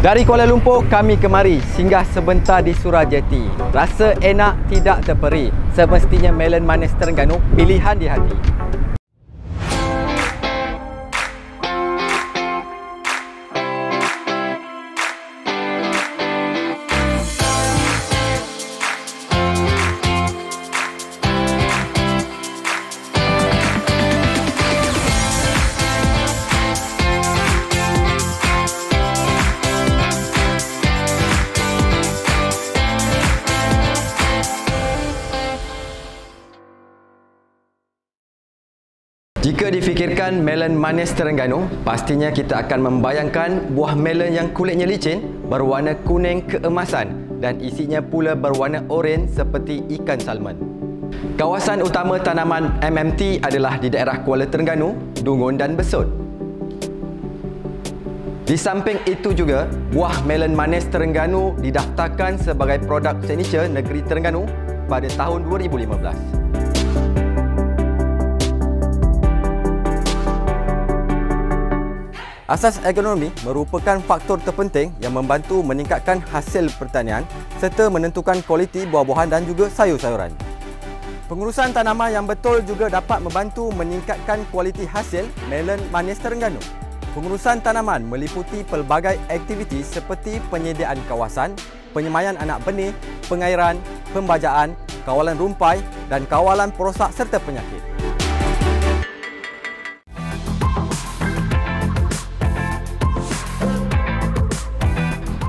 Dari Kuala Lumpur, kami kemari singgah sebentar di Surajeti. Rasa enak tidak terperi. Semestinya melon manis Terengganu pilihan di hati. Jika difikirkan melon manis Terengganu, pastinya kita akan membayangkan buah melon yang kulitnya licin, berwarna kuning keemasan dan isinya pula berwarna oranye seperti ikan salmon. Kawasan utama tanaman MMT adalah di daerah Kuala Terengganu, Dungun dan Besut. Di samping itu juga, buah melon manis Terengganu didaftarkan sebagai produk signature negeri Terengganu pada tahun 2015. Asas ekonomi merupakan faktor terpenting yang membantu meningkatkan hasil pertanian serta menentukan kualiti buah-buahan dan juga sayur-sayuran. Pengurusan tanaman yang betul juga dapat membantu meningkatkan kualiti hasil melon manis Terengganu. Pengurusan tanaman meliputi pelbagai aktiviti seperti penyediaan kawasan, penyemaian anak benih, pengairan, pembajaan, kawalan rumpai dan kawalan perosak serta penyakit.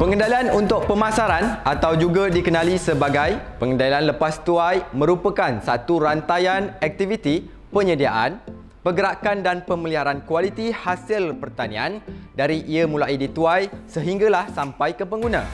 Pengendalian untuk pemasaran atau juga dikenali sebagai pengendalian lepas tuai merupakan satu rantaian aktiviti penyediaan, pergerakan dan pemeliharaan kualiti hasil pertanian dari ia mulai dituai sehinggalah sampai ke pengguna.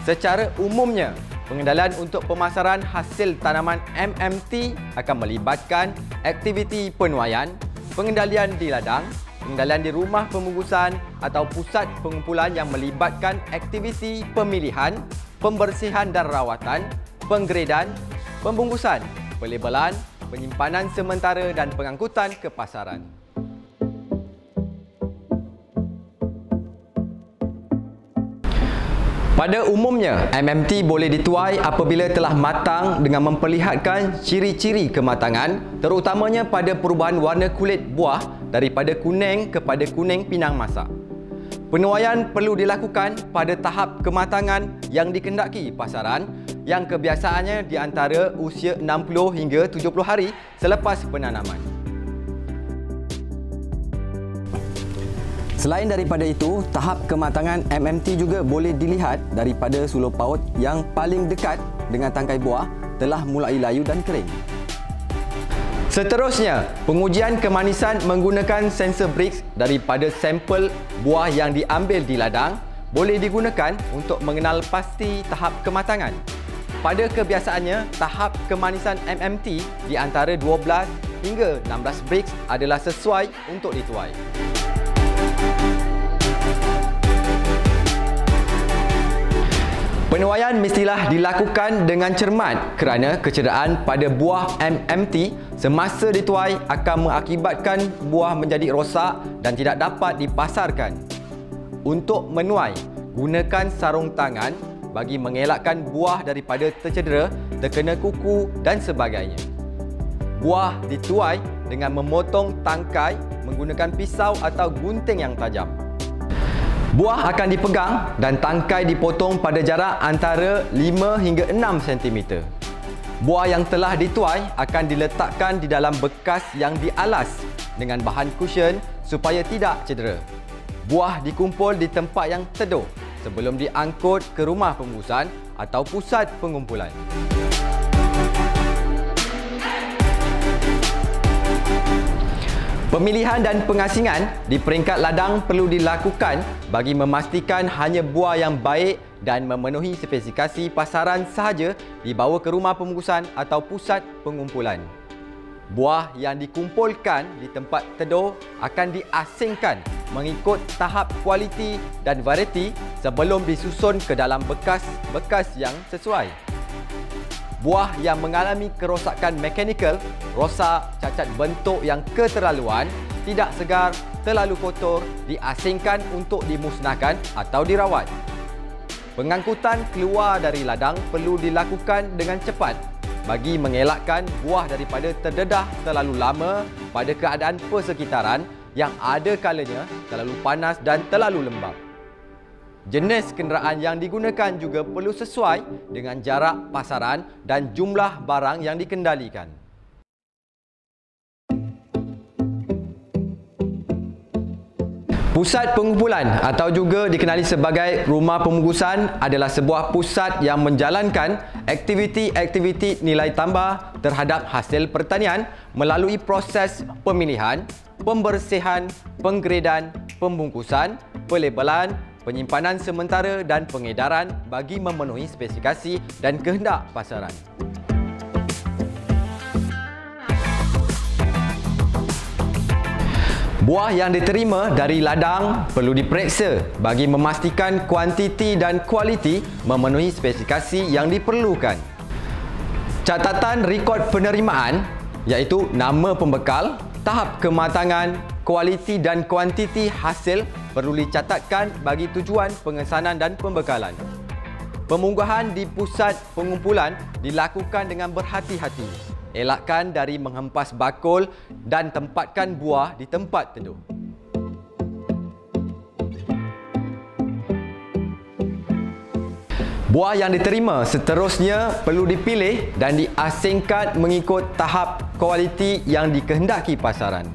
Secara umumnya, pengendalian untuk pemasaran hasil tanaman MMT akan melibatkan aktiviti penuaian, pengendalian di ladang, pengendalian di rumah pembungkusan atau pusat pengumpulan yang melibatkan aktiviti pemilihan, pembersihan dan rawatan, penggradean, pembungkusan, pelabelan, penyimpanan sementara dan pengangkutan ke pasaran. Pada umumnya, MMT boleh dituai apabila telah matang dengan memperlihatkan ciri-ciri kematangan, terutamanya pada perubahan warna kulit buah daripada kuning kepada kuning pinang masak. Penuaian perlu dilakukan pada tahap kematangan yang dikehendaki pasaran yang kebiasaannya di antara usia 60 hingga 70 hari selepas penanaman. Selain daripada itu, tahap kematangan MMT juga boleh dilihat daripada sulur paut yang paling dekat dengan tangkai buah telah mulai layu dan kering. Seterusnya, pengujian kemanisan menggunakan sensor Brix daripada sampel buah yang diambil di ladang boleh digunakan untuk mengenal pasti tahap kematangan. Pada kebiasaannya, tahap kemanisan MMT di antara 12 hingga 16 Brix adalah sesuai untuk dituai. Penuaian mestilah dilakukan dengan cermat kerana kecederaan pada buah MMT semasa dituai akan mengakibatkan buah menjadi rosak dan tidak dapat dipasarkan. Untuk menuai, gunakan sarung tangan bagi mengelakkan buah daripada tercedera, terkena kuku dan sebagainya. Buah dituai dengan memotong tangkai menggunakan pisau atau gunting yang tajam. Buah akan dipegang dan tangkai dipotong pada jarak antara 5 hingga 6 cm. Buah yang telah dituai akan diletakkan di dalam bekas yang dialas dengan bahan cushion supaya tidak cedera. Buah dikumpul di tempat yang teduh sebelum diangkut ke rumah pembungkusan atau pusat pengumpulan. Pemilihan dan pengasingan di peringkat ladang perlu dilakukan bagi memastikan hanya buah yang baik dan memenuhi spesifikasi pasaran sahaja dibawa ke rumah pembungkusan atau pusat pengumpulan. Buah yang dikumpulkan di tempat teduh akan diasingkan mengikut tahap kualiti dan varieti sebelum disusun ke dalam bekas-bekas yang sesuai. Buah yang mengalami kerosakan mekanikal, rosak, cacat bentuk yang keterlaluan, tidak segar terlalu kotor diasingkan untuk dimusnahkan atau dirawat. Pengangkutan keluar dari ladang perlu dilakukan dengan cepat bagi mengelakkan buah daripada terdedah terlalu lama pada keadaan persekitaran yang ada kalanya terlalu panas dan terlalu lembap. Jenis kenderaan yang digunakan juga perlu sesuai dengan jarak pasaran dan jumlah barang yang dikendalikan. Pusat pengumpulan atau juga dikenali sebagai rumah pembungkusan adalah sebuah pusat yang menjalankan aktiviti-aktiviti nilai tambah terhadap hasil pertanian melalui proses pemilihan, pembersihan, penggradean, pembungkusan, pelabelan, penyimpanan sementara dan pengedaran bagi memenuhi spesifikasi dan kehendak pasaran. Buah yang diterima dari ladang perlu diperiksa bagi memastikan kuantiti dan kualiti memenuhi spesifikasi yang diperlukan. Catatan rekod penerimaan iaitu nama pembekal, tahap kematangan, kualiti dan kuantiti hasil perlu dicatatkan bagi tujuan pengesanan dan pembekalan. Pemunggahan di pusat pengumpulan dilakukan dengan berhati-hati. Elakkan dari menghempas bakul dan tempatkan buah di tempat teduh. Buah yang diterima seterusnya perlu dipilih dan diasingkan mengikut tahap kualiti yang dikehendaki pasaran.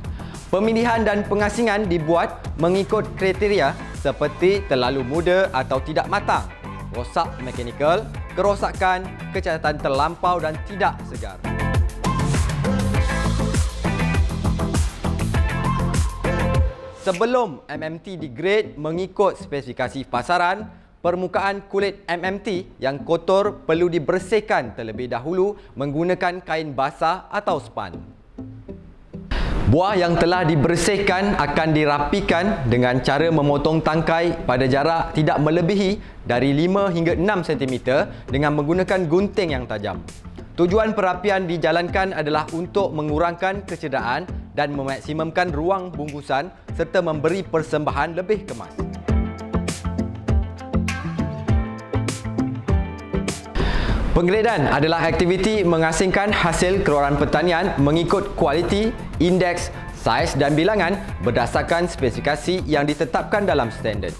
Pemilihan dan pengasingan dibuat mengikut kriteria seperti terlalu muda atau tidak matang, rosak mekanikal, kerosakan, kecacatan terlampau dan tidak segar. Sebelum MMT digrade mengikut spesifikasi pasaran, permukaan kulit MMT yang kotor perlu dibersihkan terlebih dahulu menggunakan kain basah atau span. Buah yang telah dibersihkan akan dirapikan dengan cara memotong tangkai pada jarak tidak melebihi dari 5 hingga 6 cm dengan menggunakan gunting yang tajam. Tujuan perapian dijalankan adalah untuk mengurangkan kecederaan dan memaksimumkan ruang bungkusan serta memberi persembahan lebih kemas. Penggradean adalah aktiviti mengasingkan hasil keluaran pertanian mengikut kualiti, indeks, saiz dan bilangan berdasarkan spesifikasi yang ditetapkan dalam standard.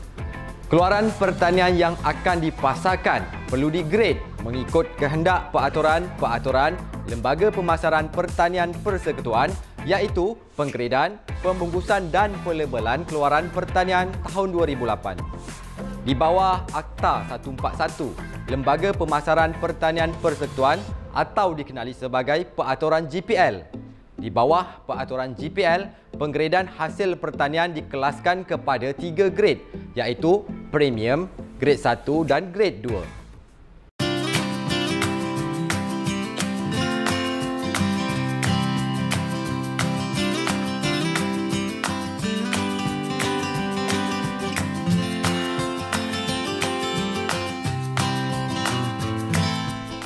Keluaran pertanian yang akan dipasarkan perlu digrade mengikut kehendak peraturan Lembaga Pemasaran Pertanian Persekutuan iaitu Penggradean, Pembungkusan dan Pelabelan Keluaran Pertanian tahun 2008. Di bawah Akta 141, Lembaga Pemasaran Pertanian Persekutuan atau dikenali sebagai Peraturan GPL. Di bawah Peraturan GPL, penggradean hasil pertanian dikelaskan kepada 3 grade iaitu Premium, Grade 1 dan Grade 2.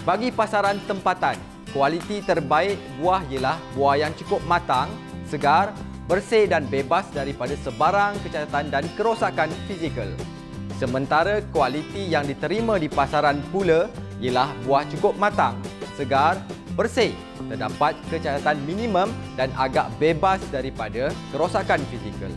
Bagi pasaran tempatan, kualiti terbaik buah ialah buah yang cukup matang, segar, bersih dan bebas daripada sebarang kecacatan dan kerosakan fizikal. Sementara kualiti yang diterima di pasaran pula ialah buah cukup matang, segar, bersih, terdapat kecacatan minimum dan agak bebas daripada kerosakan fizikal.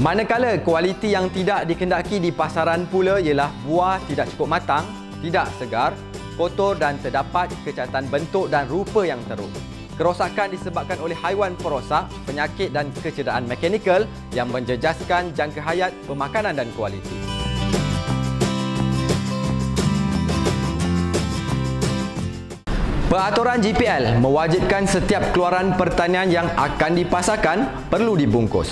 Manakala kualiti yang tidak dikehendaki di pasaran pula ialah buah tidak cukup matang, tidak segar, kotor dan terdapat kecacatan bentuk dan rupa yang teruk. Kerosakan disebabkan oleh haiwan perosak, penyakit dan kecederaan mekanikal yang menjejaskan jangka hayat pemakanan dan kualiti. Peraturan GPL mewajibkan setiap keluaran pertanian yang akan dipasarkan perlu dibungkus.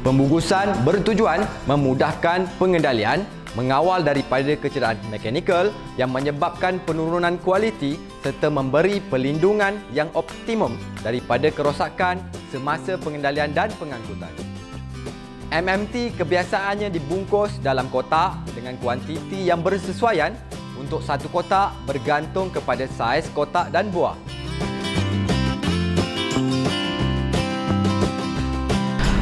Pembungkusan bertujuan memudahkan pengendalian, mengawal daripada kecederaan mekanikal yang menyebabkan penurunan kualiti serta memberi perlindungan yang optimum daripada kerosakan semasa pengendalian dan pengangkutan. MMT kebiasaannya dibungkus dalam kotak dengan kuantiti yang bersesuaian untuk satu kotak bergantung kepada saiz kotak dan buah.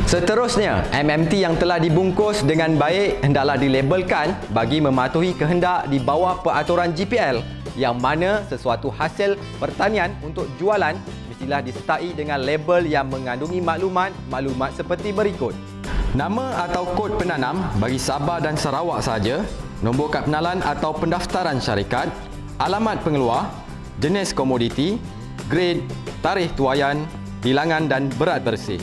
Seterusnya, MMT yang telah dibungkus dengan baik hendaklah dilabelkan bagi mematuhi kehendak di bawah peraturan GPL, yang mana sesuatu hasil pertanian untuk jualan mestilah disertai dengan label yang mengandungi maklumat seperti berikut. Nama atau kod penanam bagi Sabah dan Sarawak sahaja, nombor kad pengenalan atau pendaftaran syarikat, alamat pengeluar, jenis komoditi, grade, tarikh tuaian, bilangan dan berat bersih.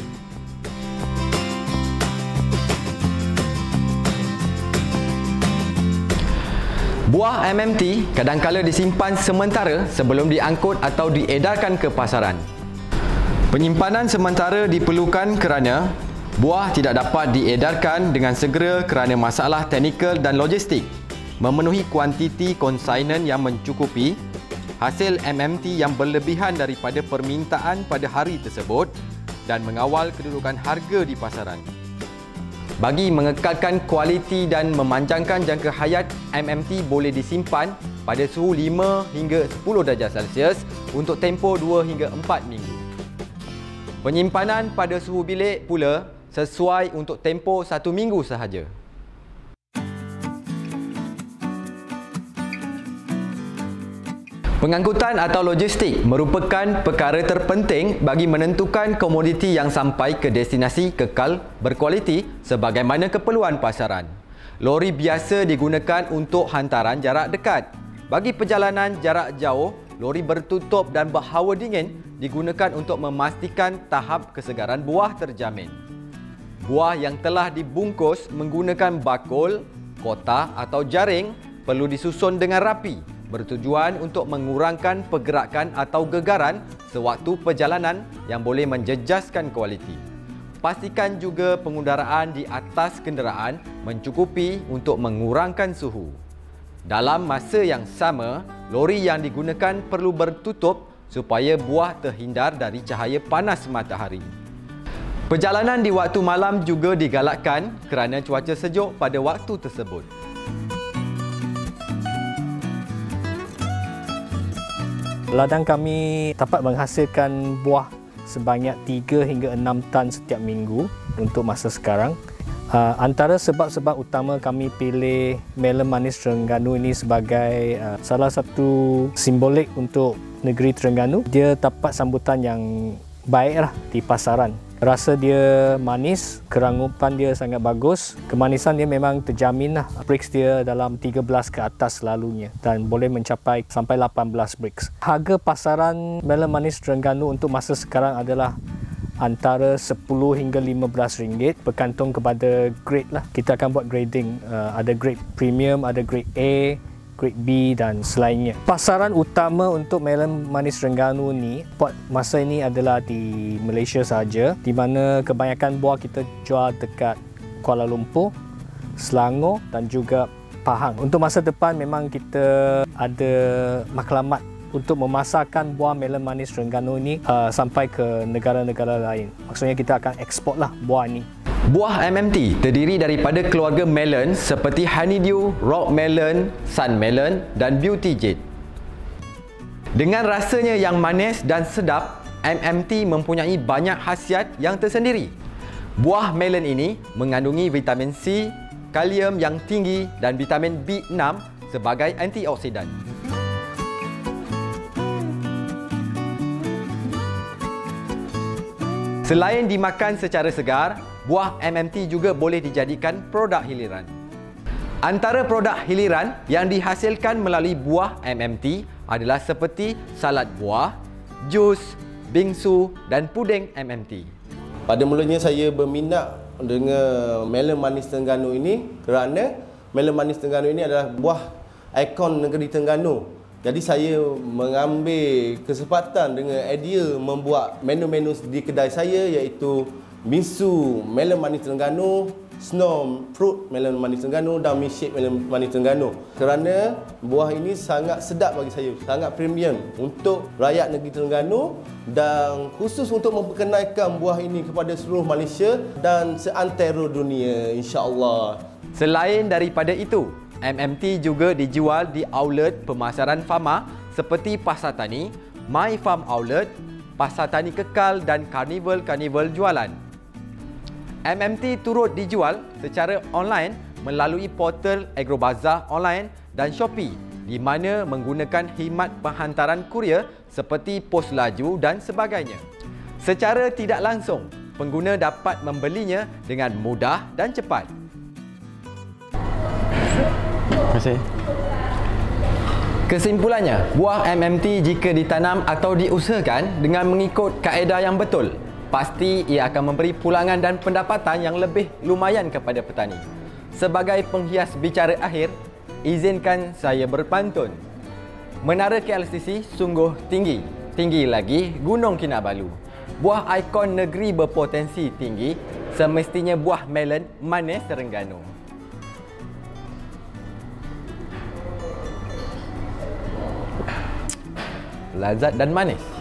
Buah MMT kadangkala disimpan sementara sebelum diangkut atau diedarkan ke pasaran. Penyimpanan sementara diperlukan kerana buah tidak dapat diedarkan dengan segera kerana masalah teknikal dan logistik, memenuhi kuantiti konsainan yang mencukupi, hasil MMT yang berlebihan daripada permintaan pada hari tersebut dan mengawal kedudukan harga di pasaran. Bagi mengekalkan kualiti dan memanjangkan jangka hayat, MMT boleh disimpan pada suhu 5 hingga 10 darjah Celsius untuk tempoh 2 hingga 4 minggu. Penyimpanan pada suhu bilik pula sesuai untuk tempoh 1 minggu sahaja. Pengangkutan atau logistik merupakan perkara terpenting bagi menentukan komoditi yang sampai ke destinasi kekal berkualiti sebagaimana keperluan pasaran. Lori biasa digunakan untuk hantaran jarak dekat. Bagi perjalanan jarak jauh, lori bertutup dan berhawa dingin digunakan untuk memastikan tahap kesegaran buah terjamin. Buah yang telah dibungkus menggunakan bakul, kotak atau jaring perlu disusun dengan rapi, bertujuan untuk mengurangkan pergerakan atau gegaran sewaktu perjalanan yang boleh menjejaskan kualiti. Pastikan juga pengudaraan di atas kenderaan mencukupi untuk mengurangkan suhu. Dalam masa yang sama, lori yang digunakan perlu bertutup supaya buah terhindar dari cahaya panas matahari. Perjalanan di waktu malam juga digalakkan kerana cuaca sejuk pada waktu tersebut. Ladang kami dapat menghasilkan buah sebanyak 3 hingga 6 tan setiap minggu untuk masa sekarang. Antara sebab-sebab utama kami pilih melon manis Terengganu ini sebagai salah satu simbolik untuk negeri Terengganu. Dia dapat sambutan yang baiklah di pasaran. Rasa dia manis, kerangupan dia sangat bagus, kemanisan dia memang terjamin lah. Brix dia dalam 13 ke atas selalunya dan boleh mencapai sampai 18 brix. Harga pasaran melon manis Terengganu untuk masa sekarang adalah antara 10 hingga 15 ringgit bergantung kepada grade lah. Kita akan buat grading, ada grade premium, ada grade A, grade B dan selainnya. Pasaran utama untuk melon manis Terengganu ni masa ini adalah di Malaysia sahaja, di mana kebanyakan buah kita jual dekat Kuala Lumpur, Selangor dan juga Pahang. Untuk masa depan memang kita ada maklumat untuk memasarkan buah melon manis Terengganu ni sampai ke negara-negara lain. Maksudnya kita akan ekspor lah buah ni. Buah MMT terdiri daripada keluarga melon seperti honeydew, rock melon, sun melon dan beauty jade. Dengan rasanya yang manis dan sedap, MMT mempunyai banyak khasiat yang tersendiri. Buah melon ini mengandungi vitamin C, kalium yang tinggi dan vitamin B6 sebagai antioksidan. Selain dimakan secara segar, buah MMT juga boleh dijadikan produk hiliran. Antara produk hiliran yang dihasilkan melalui buah MMT adalah seperti salad buah, jus, bingsu dan puding MMT. Pada mulanya saya berminat dengan melon manis Terengganu ini kerana melon manis Terengganu ini adalah buah ikon negeri Terengganu. Jadi saya mengambil kesempatan dengan idea membuat menu-menu di kedai saya, iaitu bingsu melon manis Terengganu, snow fruit melon manis Terengganu dan milkshake melon manis Terengganu. Kerana buah ini sangat sedap bagi saya, sangat premium untuk rakyat negeri Terengganu dan khusus untuk memperkenalkan buah ini kepada seluruh Malaysia dan seantero dunia, insya-Allah. Selain daripada itu, MMT juga dijual di outlet pemasaran Fama seperti Pasar Tani, My Farm Outlet, Pasar Tani Kekal dan karnival-karnival jualan. MMT turut dijual secara online melalui portal Agrobazar online dan Shopee di mana menggunakan khidmat penghantaran kurier seperti pos laju dan sebagainya. Secara tidak langsung, pengguna dapat membelinya dengan mudah dan cepat. Terima kasih. Kesimpulannya, buah MMT jika ditanam atau diusahakan dengan mengikut kaedah yang betul, pasti ia akan memberi pulangan dan pendapatan yang lebih lumayan kepada petani. Sebagai penghias bicara akhir, izinkan saya berpantun. Menara KLCC sungguh tinggi, tinggi lagi Gunung Kinabalu. Buah ikon negeri berpotensi tinggi, semestinya buah melon manis Terengganu. Lazat dan manis.